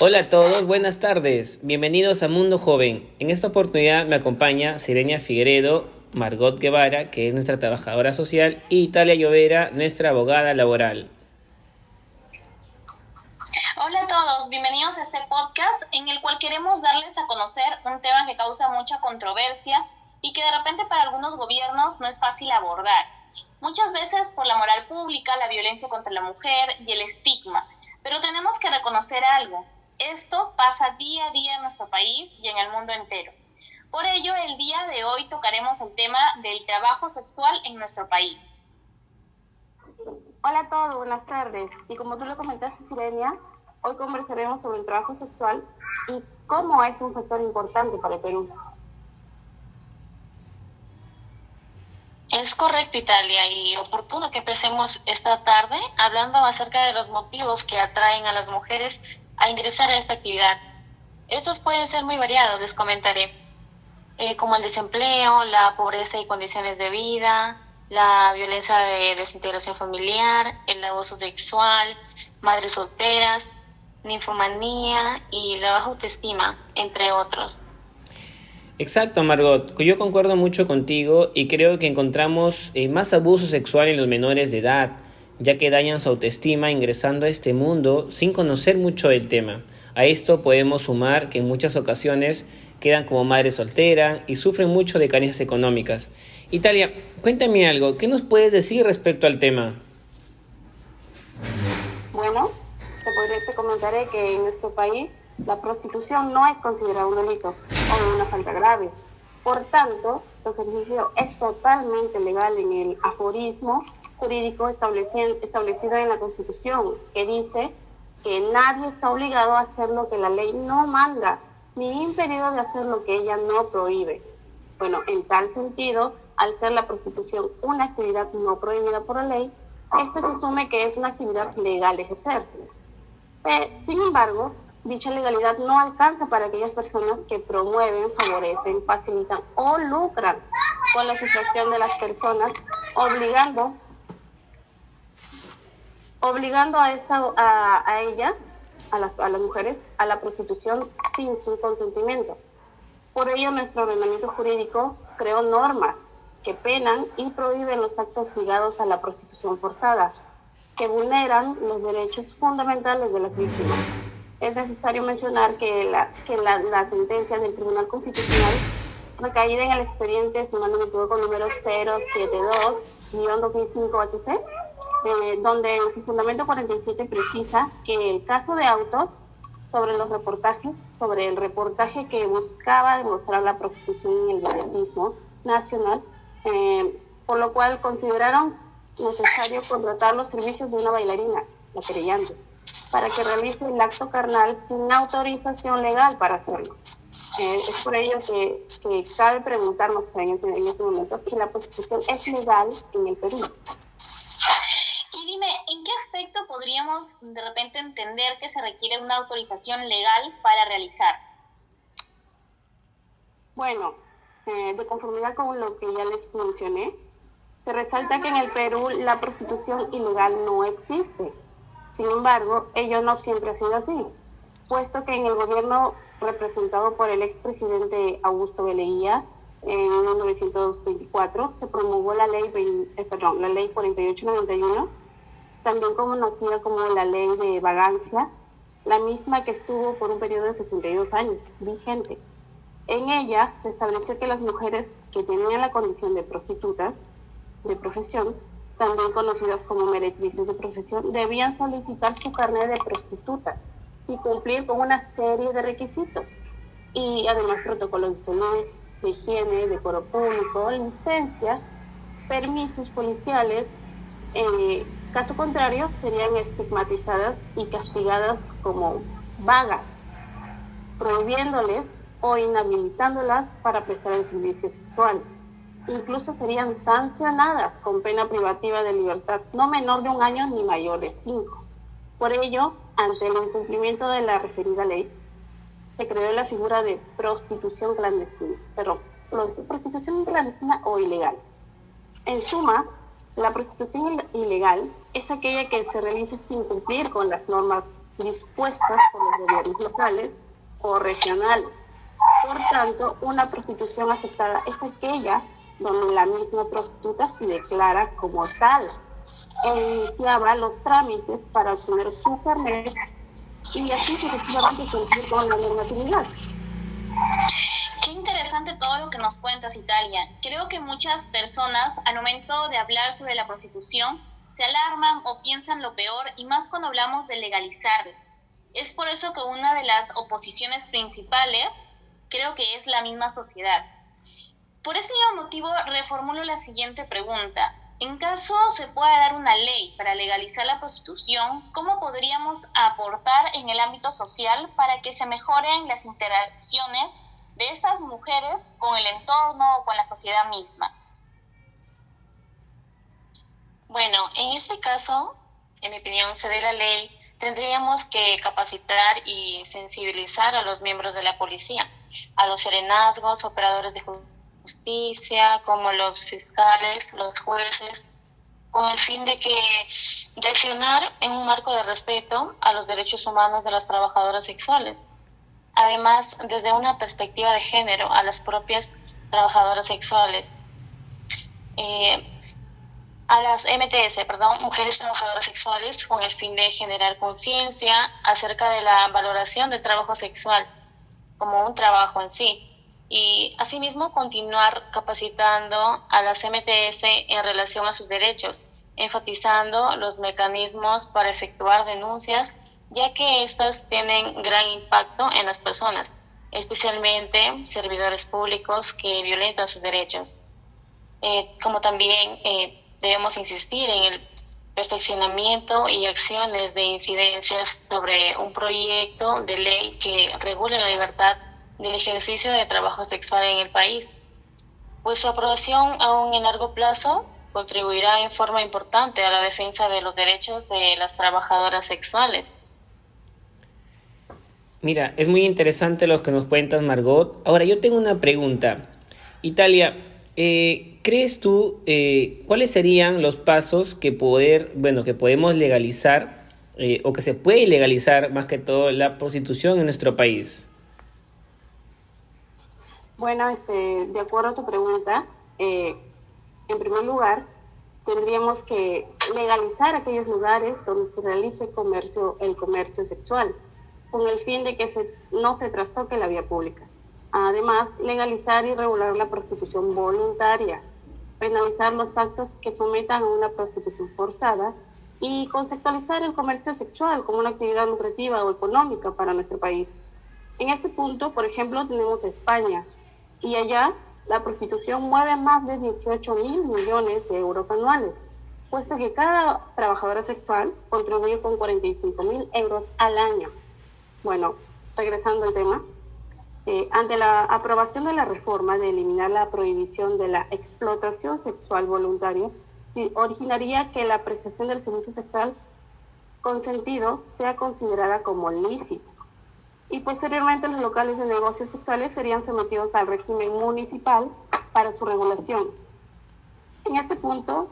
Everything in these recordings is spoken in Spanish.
Hola a todos, buenas tardes. Bienvenidos a Mundo Joven. En esta oportunidad me acompaña Sirenia Figueredo, Margot Guevara, que es nuestra trabajadora social, y Italia Llovera, nuestra abogada laboral. Hola a todos, bienvenidos a este podcast en el cual queremos darles a conocer un tema que causa mucha controversia y que de repente para algunos gobiernos no es fácil abordar. Muchas veces por la moral pública, la violencia contra la mujer y el estigma. Pero tenemos que reconocer algo. Esto pasa día a día en nuestro país y en el mundo entero. Por ello, el día de hoy tocaremos el tema del trabajo sexual en nuestro país. Hola a todos, buenas tardes. Y como tú lo comentaste, Sirenia, hoy conversaremos sobre el trabajo sexual y cómo es un factor importante para el Perú. Es correcto, Italia, y oportuno que empecemos esta tarde hablando acerca de los motivos que atraen a las mujeres a ingresar a esta actividad. Estos pueden ser muy variados, les comentaré, como el desempleo, la pobreza y condiciones de vida, la violencia de desintegración familiar, el abuso sexual, madres solteras, ninfomanía y la baja autoestima, entre otros. Exacto, Margot. Yo concuerdo mucho contigo y creo que encontramos más abuso sexual en los menores de edad, ya que dañan su autoestima ingresando a este mundo sin conocer mucho del tema. A esto podemos sumar que en muchas ocasiones quedan como madres solteras y sufren mucho de carencias económicas. Italia, cuéntame algo, ¿qué nos puedes decir respecto al tema? Bueno, te comentaré que en nuestro país la prostitución no es considerada un delito o una falta grave. Por tanto, su ejercicio es totalmente legal en el aforismo jurídico establecido en la Constitución, que dice que nadie está obligado a hacer lo que la ley no manda, ni impedido de hacer lo que ella no prohíbe. Bueno, en tal sentido, al ser la prostitución una actividad no prohibida por la ley, se asume que es una actividad legal ejercer. Sin embargo, dicha legalidad no alcanza para aquellas personas que promueven, favorecen, facilitan o lucran con la sustracción de las personas, obligando a ellas, a las mujeres, a la prostitución sin su consentimiento. Por ello, nuestro ordenamiento jurídico creó normas que penan y prohíben los actos ligados a la prostitución forzada, que vulneran los derechos fundamentales de las víctimas. Es necesario mencionar que la sentencia del Tribunal Constitucional, recaída en el expediente, si mal no me equivoco, número 072-2005-ATC, donde en su fundamento 47 precisa que el caso de autos sobre el reportaje que buscaba demostrar la prostitución y el billetismo nacional, por lo cual consideraron necesario contratar los servicios de una bailarina, la querellante, para que realice el acto carnal sin autorización legal para hacerlo. Es por ello que cabe preguntarnos en este momento si la prostitución es legal en el Perú. Y dime, ¿en qué aspecto podríamos de repente entender que se requiere una autorización legal para realizar? Bueno, de conformidad con lo que ya les mencioné, se resalta que en el Perú la prostitución ilegal no existe. Sin embargo, ello no siempre ha sido así, puesto que en el gobierno representado por el expresidente Augusto B. Leguía, en 1924, se promulgó la ley 4891, también conocida como la ley de vagancia, la misma que estuvo por un periodo de 62 años vigente. En ella se estableció que las mujeres que tenían la condición de prostitutas de profesión, también conocidas como meretrices de profesión, debían solicitar su carnet de prostitutas y cumplir con una serie de requisitos, y además protocolos de salud, de higiene, decoro público, licencia, permisos policiales. Caso contrario, serían estigmatizadas y castigadas como vagas, prohibiéndoles o inhabilitándolas para prestar el servicio sexual. Incluso serían sancionadas con pena privativa de libertad no menor de 1 año ni mayor de 5. Por ello, ante el incumplimiento de la referida ley, se creó la figura de prostitución clandestina o ilegal. En suma, la prostitución ilegal es aquella que se realiza sin cumplir con las normas dispuestas por los gobiernos locales o regionales. Por tanto, una prostitución aceptada es aquella donde la misma prostituta se declara como tal e iniciaba los trámites para obtener su carnet y así sucesivamente cumplir con la normatividad. Qué interesante todo lo que nos cuentas, Italia. Creo que muchas personas al momento de hablar sobre la prostitución se alarman o piensan lo peor, y más cuando hablamos de legalizarla. Es por eso que una de las oposiciones principales creo que es la misma sociedad. Por este mismo motivo reformulo la siguiente pregunta. En caso se pueda dar una ley para legalizar la prostitución, ¿cómo podríamos aportar en el ámbito social para que se mejoren las interacciones de estas mujeres con el entorno o con la sociedad misma? Bueno, en este caso, en mi opinión, se dé la ley, tendríamos que capacitar y sensibilizar a los miembros de la policía, a los serenazgos, operadores de justicia, como los fiscales, los jueces, con el fin de accionar en un marco de respeto a los derechos humanos de las trabajadoras sexuales. Además, desde una perspectiva de género, a las propias trabajadoras sexuales. A las mujeres trabajadoras sexuales, con el fin de generar conciencia acerca de la valoración del trabajo sexual como un trabajo en sí. Y asimismo continuar capacitando a las MTS en relación a sus derechos, enfatizando los mecanismos para efectuar denuncias, ya que estas tienen gran impacto en las personas, especialmente servidores públicos que violentan sus derechos. Como también debemos insistir en el perfeccionamiento y acciones de incidencias sobre un proyecto de ley que regule la libertad del ejercicio de trabajo sexual en el país, pues su aprobación aún en largo plazo contribuirá en forma importante a la defensa de los derechos de las trabajadoras sexuales. Mira, es muy interesante lo que nos cuentas, Margot. Ahora, yo tengo una pregunta. Italia, ¿crees tú cuáles serían los pasos que podemos legalizar o que se puede legalizar más que todo la prostitución en nuestro país? Bueno, de acuerdo a tu pregunta, en primer lugar, tendríamos que legalizar aquellos lugares donde se realice el comercio sexual, con el fin de que no se trastoque la vía pública. Además, legalizar y regular la prostitución voluntaria, penalizar los actos que sometan a una prostitución forzada y conceptualizar el comercio sexual como una actividad lucrativa o económica para nuestro país. En este punto, por ejemplo, tenemos a España, y allá la prostitución mueve más de 18.000 millones de euros anuales, puesto que cada trabajadora sexual contribuye con 45.000 euros al año. Bueno, regresando al tema, ante la aprobación de la reforma de eliminar la prohibición de la explotación sexual voluntaria, originaría que la prestación del servicio sexual consentido sea considerada como lícito. Y posteriormente los locales de negocios sexuales serían sometidos al régimen municipal para su regulación. En este punto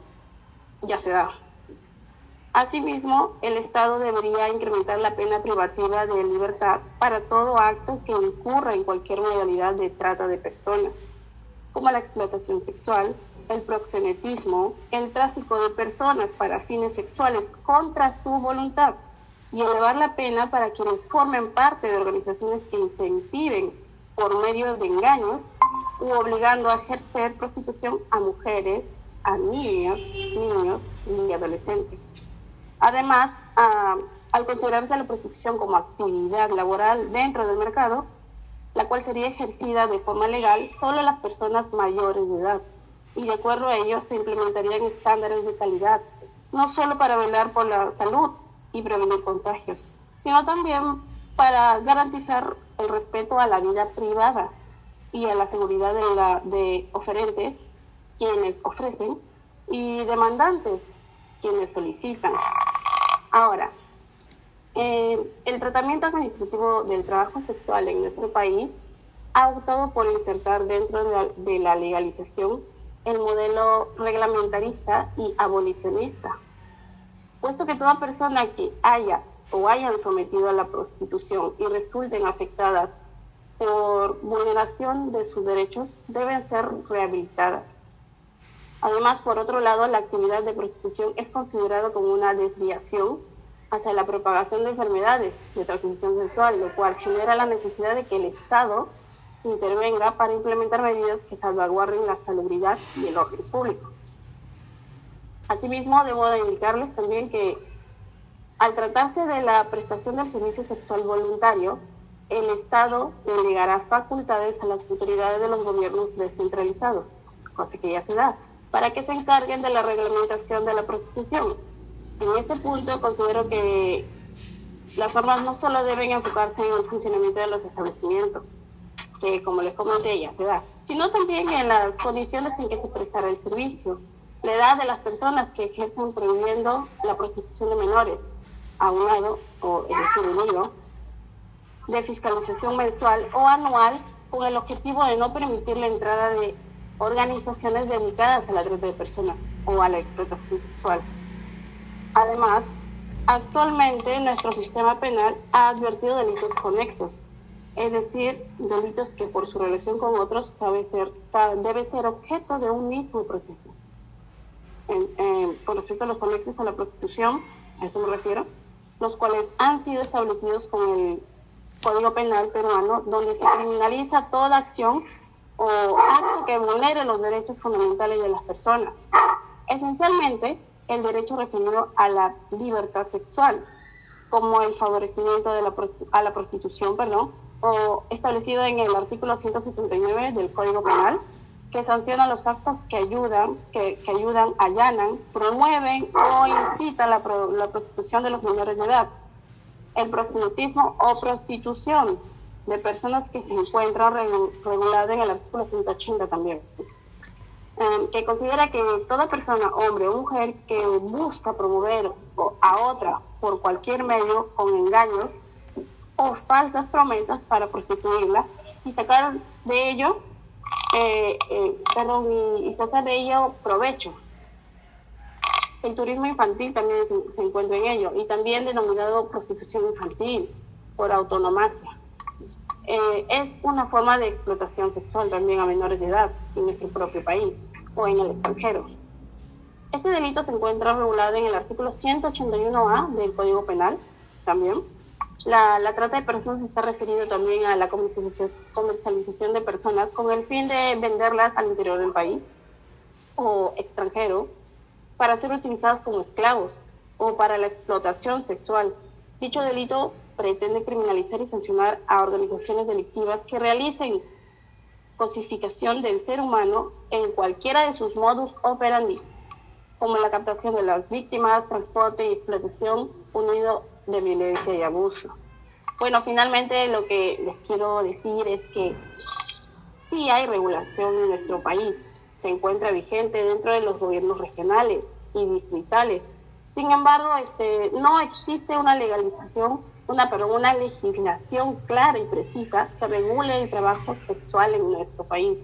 ya se da. Asimismo, el Estado debería incrementar la pena privativa de libertad para todo acto que incurra en cualquier modalidad de trata de personas, como la explotación sexual, el proxenetismo, el tráfico de personas para fines sexuales contra su voluntad, y elevar la pena para quienes formen parte de organizaciones que incentiven por medio de engaños u obligando a ejercer prostitución a mujeres, a niños y adolescentes. Además, al considerarse la prostitución como actividad laboral dentro del mercado, la cual sería ejercida de forma legal solo las personas mayores de edad, y de acuerdo a ello se implementarían estándares de calidad, no solo para velar por la salud y prevenir contagios, sino también para garantizar el respeto a la vida privada y a la seguridad de oferentes, quienes ofrecen, y demandantes, quienes solicitan. Ahora, el tratamiento administrativo del trabajo sexual en nuestro país ha optado por insertar dentro de la legalización el modelo reglamentarista y abolicionista, puesto que toda persona que haya o hayan sometido a la prostitución y resulten afectadas por vulneración de sus derechos deben ser rehabilitadas. Además, por otro lado, la actividad de prostitución es considerada como una desviación hacia la propagación de enfermedades de transmisión sexual, lo cual genera la necesidad de que el Estado intervenga para implementar medidas que salvaguarden la salubridad y el orden público. Asimismo, debo de indicarles también que al tratarse de la prestación del servicio sexual voluntario, el Estado delegará facultades a las autoridades de los gobiernos descentralizados, cosa que ya se da, para que se encarguen de la reglamentación de la prostitución. En este punto considero que las normas no solo deben enfocarse en el funcionamiento de los establecimientos, que como les comenté ya se da, sino también en las condiciones en que se prestará el servicio, la edad de las personas que ejercen prohibiendo la prostitución de menores, aunado, o es decir, unido, de fiscalización mensual o anual con el objetivo de no permitir la entrada de organizaciones dedicadas a la trata de personas o a la explotación sexual. Además, actualmente nuestro sistema penal ha advertido delitos conexos, es decir, delitos que por su relación con otros debe ser objeto de un mismo proceso. Con respecto a los conexos a la prostitución, a eso me refiero, los cuales han sido establecidos con el Código Penal peruano, donde se criminaliza toda acción o acto que vulnere los derechos fundamentales de las personas. Esencialmente, el derecho referido a la libertad sexual, como el favorecimiento a la prostitución, o establecido en el artículo 179 del Código Penal, que sanciona los actos que ayudan, allanan, promueven o incitan la prostitución de los menores de edad, el proxenetismo o prostitución de personas que se encuentran regulada en el artículo 180 también, que considera que toda persona, hombre o mujer, que busca promover a otra por cualquier medio con engaños o falsas promesas para prostituirla y sacar de ello provecho. El turismo infantil también se encuentra en ello, y también denominado prostitución infantil por autonomacia. Es una forma de explotación sexual también a menores de edad en nuestro propio país o en el extranjero. Este delito se encuentra regulado en el artículo 181A del Código Penal también. La trata de personas está referido también a la comercialización de personas con el fin de venderlas al interior del país o extranjero para ser utilizadas como esclavos o para la explotación sexual. Dicho delito pretende criminalizar y sancionar a organizaciones delictivas que realicen cosificación del ser humano en cualquiera de sus modus operandi, como la captación de las víctimas, transporte y explotación unido de violencia y abuso. Bueno, finalmente lo que les quiero decir es que sí hay regulación en nuestro país, se encuentra vigente dentro de los gobiernos regionales y distritales. Sin embargo, no existe una legislación clara y precisa que regule el trabajo sexual en nuestro país.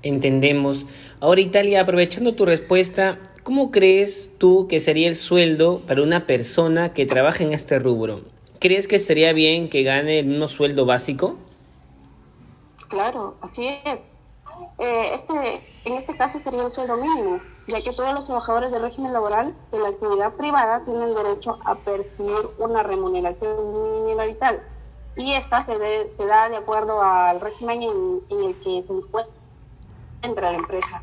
Entendemos. Ahora, Italia, aprovechando tu respuesta, ¿cómo crees tú que sería el sueldo para una persona que trabaja en este rubro? ¿Crees que sería bien que gane el mismo sueldo básico? Claro, así es. En este caso sería el sueldo mínimo, ya que todos los trabajadores del régimen laboral de la actividad privada tienen derecho a percibir una remuneración mínima vital, y esta se da de acuerdo al régimen en el que se encuentra la empresa.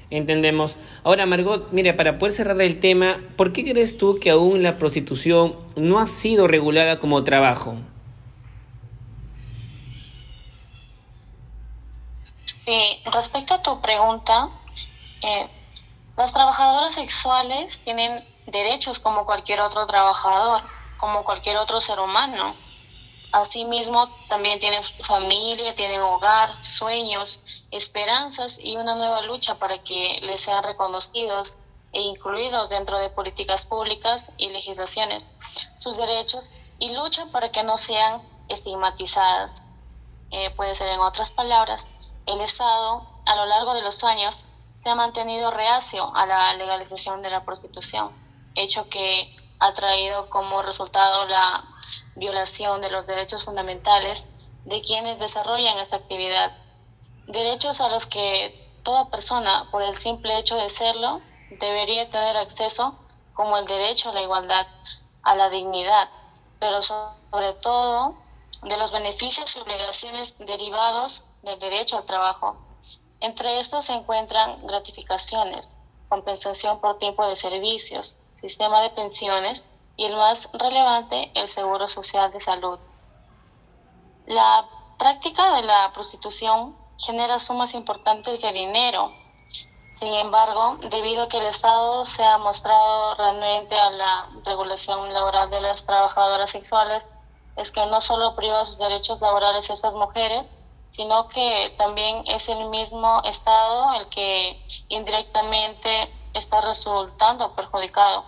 Entendemos. Ahora, Margot, mira, para poder cerrar el tema, ¿por qué crees tú que aún la prostitución no ha sido regulada como trabajo? Respecto a tu pregunta, las trabajadoras sexuales tienen derechos como cualquier otro trabajador, como cualquier otro ser humano. Asimismo, también tienen familia, tienen hogar, sueños, esperanzas y una nueva lucha para que les sean reconocidos e incluidos dentro de políticas públicas y legislaciones sus derechos, y lucha para que no sean estigmatizadas. Puede ser, en otras palabras, el Estado a lo largo de los años se ha mantenido reacio a la legalización de la prostitución, hecho que ha traído como resultado la violación de los derechos fundamentales de quienes desarrollan esta actividad. Derechos a los que toda persona, por el simple hecho de serlo, debería tener acceso, como el derecho a la igualdad, a la dignidad, pero sobre todo de los beneficios y obligaciones derivados del derecho al trabajo. Entre estos se encuentran gratificaciones, compensación por tiempo de servicios, sistema de pensiones y el más relevante, el seguro social de salud. La práctica de la prostitución genera sumas importantes de dinero. Sin embargo, debido a que el Estado se ha mostrado renuente a la regulación laboral de las trabajadoras sexuales, es que no solo priva sus derechos laborales a estas mujeres, sino que también es el mismo Estado el que indirectamente está resultando perjudicado,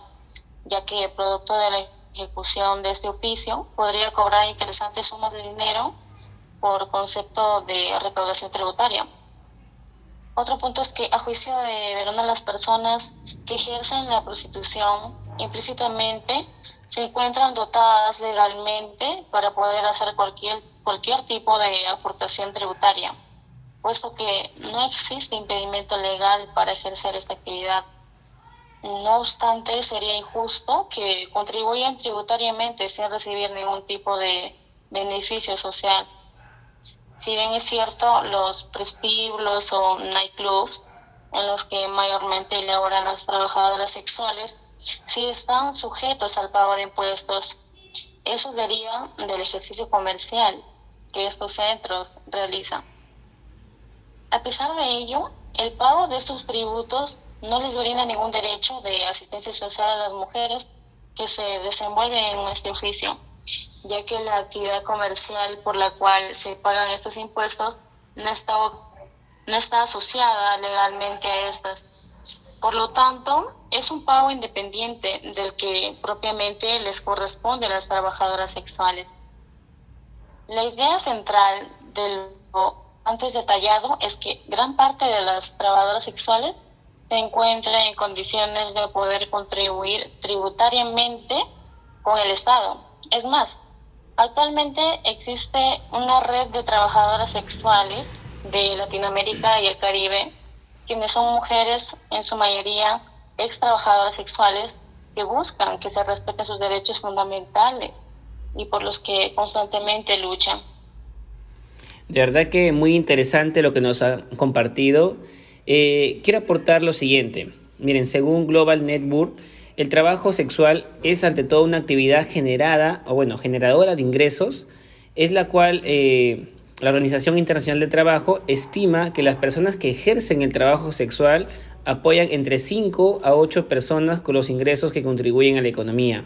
ya que producto de la ejecución de este oficio podría cobrar interesantes sumas de dinero por concepto de recaudación tributaria. Otro punto es que, a juicio de Verona, las personas que ejercen la prostitución implícitamente se encuentran dotadas legalmente para poder hacer cualquier tipo de aportación tributaria, puesto que no existe impedimento legal para ejercer esta actividad. No obstante, sería injusto que contribuyan tributariamente sin recibir ningún tipo de beneficio social. Si bien es cierto, los prostíbulos o nightclubs, en los que mayormente laboran las trabajadoras sexuales, sí están sujetos al pago de impuestos. Esos derivan del ejercicio comercial que estos centros realizan. A pesar de ello, el pago de estos tributos no les brinda ningún derecho de asistencia social a las mujeres que se desenvuelven en este oficio, ya que la actividad comercial por la cual se pagan estos impuestos no está asociada legalmente a estas. Por lo tanto, es un pago independiente del que propiamente les corresponde a las trabajadoras sexuales. La idea central de lo antes detallado es que gran parte de las trabajadoras sexuales se encuentran en condiciones de poder contribuir tributariamente con el Estado. Es más, actualmente existe una red de trabajadoras sexuales de Latinoamérica y el Caribe, quienes son mujeres, en su mayoría ex trabajadoras sexuales, que buscan que se respeten sus derechos fundamentales y por los que constantemente luchan. De verdad que muy interesante lo que nos ha compartido. Quiero aportar lo siguiente. Miren, según Global Network, el trabajo sexual es ante todo una actividad generadora de ingresos, es la cual la Organización Internacional del Trabajo estima que las personas que ejercen el trabajo sexual apoyan entre 5 a 8 personas con los ingresos que contribuyen a la economía.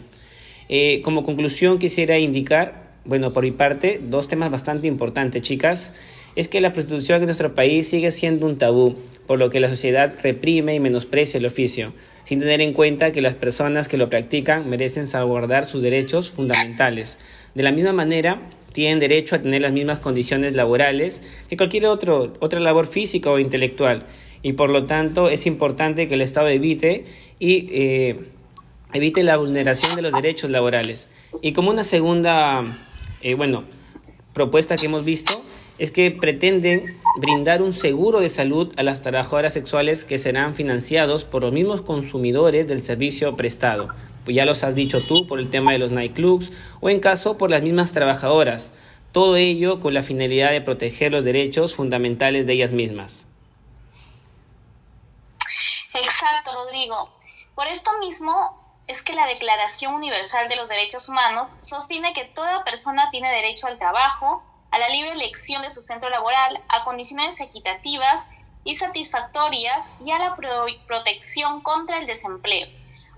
Como conclusión quisiera indicar, por mi parte, 2 temas bastante importantes, chicas. Es que la prostitución en nuestro país sigue siendo un tabú, por lo que la sociedad reprime y menosprecia el oficio, sin tener en cuenta que las personas que lo practican merecen salvaguardar sus derechos fundamentales. De la misma manera, tienen derecho a tener las mismas condiciones laborales que cualquier otra labor física o intelectual, y por lo tanto es importante que el Estado evite la vulneración de los derechos laborales. Y como una segunda propuesta que hemos visto, es que pretenden brindar un seguro de salud a las trabajadoras sexuales que serán financiados por los mismos consumidores del servicio prestado. Pues ya los has dicho tú, por el tema de los nightclubs, o en caso por las mismas trabajadoras. Todo ello con la finalidad de proteger los derechos fundamentales de ellas mismas. Exacto, Rodrigo. Por esto mismo es que la Declaración Universal de los Derechos Humanos sostiene que toda persona tiene derecho al trabajo, a la libre elección de su centro laboral, a condiciones equitativas y satisfactorias y a la protección contra el desempleo.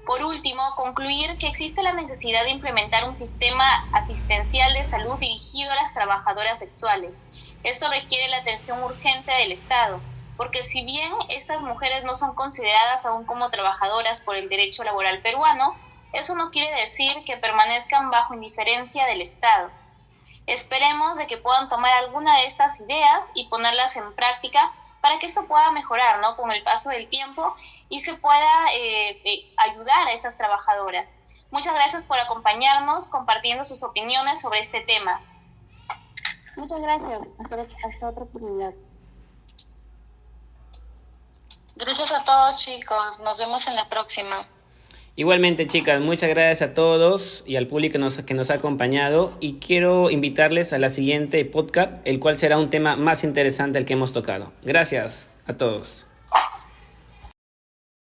Por último, concluir que existe la necesidad de implementar un sistema asistencial de salud dirigido a las trabajadoras sexuales. Esto requiere la atención urgente del Estado, porque si bien estas mujeres no son consideradas aún como trabajadoras por el derecho laboral peruano, eso no quiere decir que permanezcan bajo indiferencia del Estado. Esperemos de que puedan tomar alguna de estas ideas y ponerlas en práctica para que esto pueda mejorar, ¿no?, con el paso del tiempo y se pueda ayudar a estas trabajadoras. Muchas gracias por acompañarnos compartiendo sus opiniones sobre este tema. Muchas gracias. Hasta otra oportunidad. Gracias a todos, chicos. Nos vemos en la próxima. Igualmente, chicas, muchas gracias a todos y al público que nos ha acompañado, y quiero invitarles a la siguiente podcast, el cual será un tema más interesante al que hemos tocado. Gracias a todos.